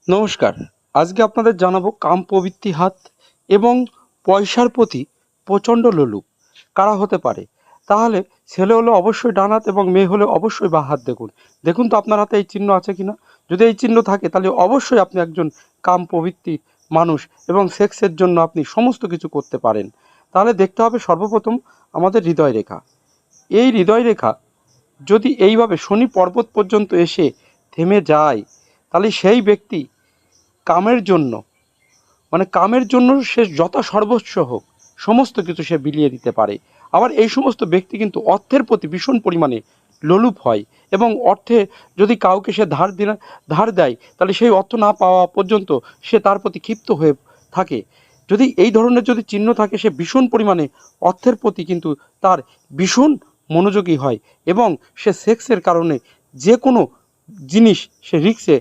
নমস্কার। আজকে আপনাদের জানাবো কাম প্রবৃত্তি হাত এবং পয়সার প্রতি প্রচণ্ড লোলুপ কারা হতে পারে। তাহলে ছেলে হলে অবশ্যই ডান হাত এবং মেয়ে হলে অবশ্যই বাঁ হাত দেখুন। দেখুন তো আপনার হাতে এই চিহ্ন আছে কিনা। যদি এই চিহ্ন থাকে তাহলে অবশ্যই আপনি একজন কাম প্রবৃত্তির মানুষ এবং সেক্সের জন্য আপনি সমস্ত কিছু করতে পারেন। তাহলে দেখতে হবে সর্বপ্রথম আমাদের হৃদয় রেখা। এই হৃদয় রেখা যদি এইভাবে শনি পর্বত পর্যন্ত এসে থেমে যায় তাহলে সেই ব্যক্তি কামের জন্য কামের জন্য সে যত সর্বস্ব হোক সমস্ত কিছু সে বিলিয়ে দিতে পারে। আবার এই সমস্ত ব্যক্তি কিন্তু অর্থের প্রতি ভীষণ পরিমাণে লোলুপ হয় এবং অর্থে যদি কাউকে সে ধার দেয় তাহলে সেই অর্থ না পাওয়া পর্যন্ত সে তার প্রতি ক্ষিপ্ত হয়ে থাকে। যদি এই ধরনের যদি চিহ্ন থাকে সে ভীষণ পরিমাণে অর্থের প্রতি কিন্তু তার ভীষণ মনোযোগী হয় এবং সে সেক্সের কারণে যে কোনো জিনিস সে রিস্কে